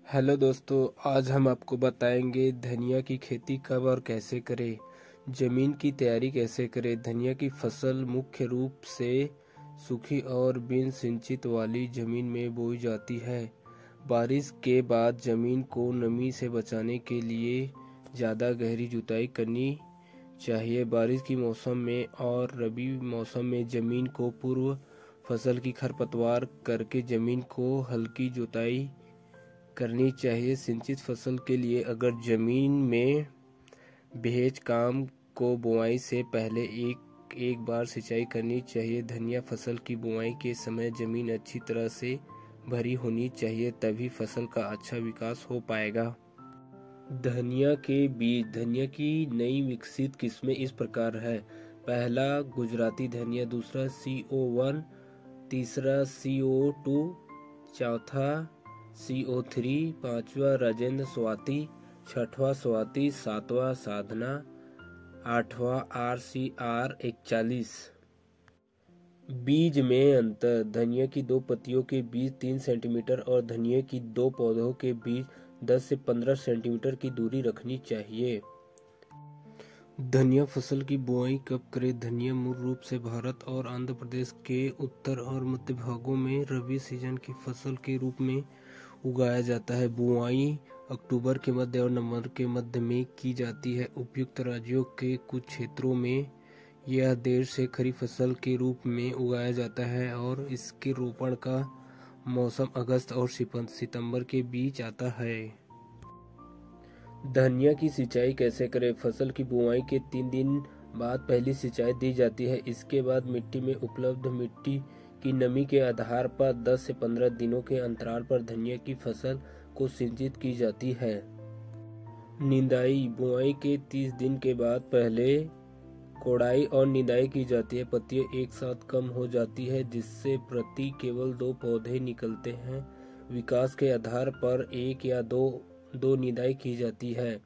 Hello दोस्तों, आज हम आपको बताएंगे धनिया की खेती कब और कैसे करें। ज़मीन की तैयारी कैसे करें। धनिया की फसल मुख्य रूप से सूखी और बिन सिंचित वाली ज़मीन में बोई जाती है। बारिश के बाद ज़मीन को नमी से बचाने के लिए ज़्यादा गहरी जुताई करनी चाहिए। बारिश की मौसम में और रबी मौसम में ज़मीन को पूर्व फसल की खरपतवार करके ज़मीन को हल्की जुताई करनी चाहिए। सिंचित फसल के लिए अगर जमीन में भेज काम को बुआई से पहले एक बार सिंचाई करनी चाहिए। धनिया फसल की बुआई के समय जमीन अच्छी तरह से भरी होनी चाहिए, तभी फसल का अच्छा विकास हो पाएगा। धनिया के बीज। धनिया की नई विकसित किस्में इस प्रकार है। पहला गुजराती धनिया, दूसरा CO1, तीसरा CO2, चौथा CO3, पांचवा राजेंद्र स्वाति, छठवां स्वाति, सातवां साधना, आठवां RCR41। बीज में अंतर। धनिया की दो पत्तियों के बीच 3 सेंटीमीटर और धनिया की दो पौधों के बीच 10 से 15 सेंटीमीटर की दूरी रखनी चाहिए। धनिया फसल की बुआई कब करें। धनिया मूल रूप से भारत और आंध्र प्रदेश के उत्तर और मध्य भागों में रबी सीजन की फसल के रूप में उगाया जाता है। बुआई अक्टूबर के मध्य और नवंबर के मध्य में की जाती है। उपयुक्त राज्यों के कुछ क्षेत्रों में यह देर से खरीफ फसल के रूप में उगाया जाता है और इसके रोपण का मौसम अगस्त और सितंबर के बीच आता है। धनिया की सिंचाई कैसे करें। फसल की बुआई के 3 दिन बाद पहली सिंचाई दी जाती है। इसके बाद मिट्टी में उपलब्ध मिट्टी की नमी के आधार पर 10 से 15 दिनों के अंतराल पर धनिया की फसल को सिंचित की जाती है। निंदाई। बुआई के 30 दिन के बाद पहले कोड़ाई और निंदाई की जाती है। पत्तियां एक साथ कम हो जाती है, जिससे प्रति केवल 2 पौधे निकलते हैं। विकास के आधार पर 1 या 2 निंदाई की जाती है।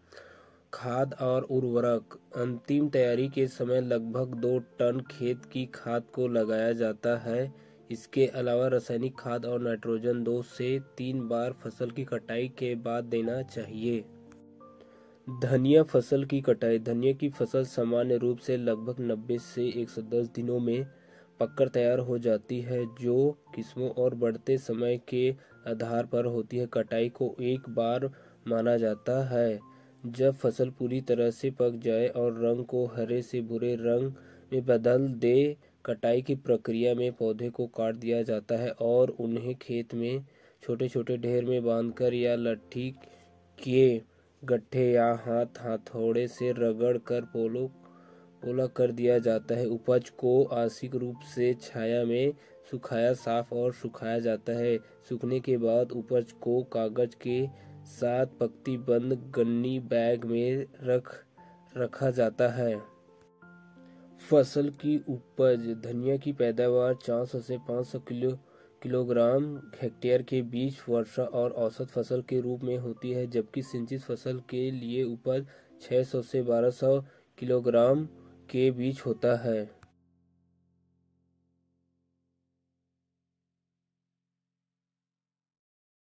खाद और उर्वरक। अंतिम तैयारी के समय लगभग 2 टन खेत की खाद को लगाया जाता है। इसके अलावा रासायनिक खाद और नाइट्रोजन 2 से 3 बार फसल की कटाई के बाद देना चाहिए। धनिया फसल की कटाई। धनिया की फसल सामान्य रूप से लगभग 90 से 110 दिनों में पककर तैयार हो जाती है, जो किस्मों और बढ़ते समय के आधार पर होती है। कटाई को एक बार माना जाता है जब फसल पूरी तरह से पक जाए और रंग को हरे से भूरे रंग में बदल दे। कटाई की प्रक्रिया में पौधे को काट दिया जाता है और उन्हें खेत में छोटे छोटे ढेर में बांधकर या लट्ठी के गट्ठे या हथौड़े से रगड़ कर पोला कर दिया जाता है। उपज को आंशिक रूप से छाया में सुखाया, साफ और सुखाया जाता है। सूखने के बाद उपज को कागज के साथ पंक्तिबद्ध गन्नी बैग में रखा जाता है। फसल की उपज। धनिया की पैदावार 400 से 500 किलोग्राम हेक्टेयर के बीच वर्षा और औसत फसल के रूप में होती है, जबकि सिंचित फसल के लिए उपज 600 से 1200 किलोग्राम के बीच होता है।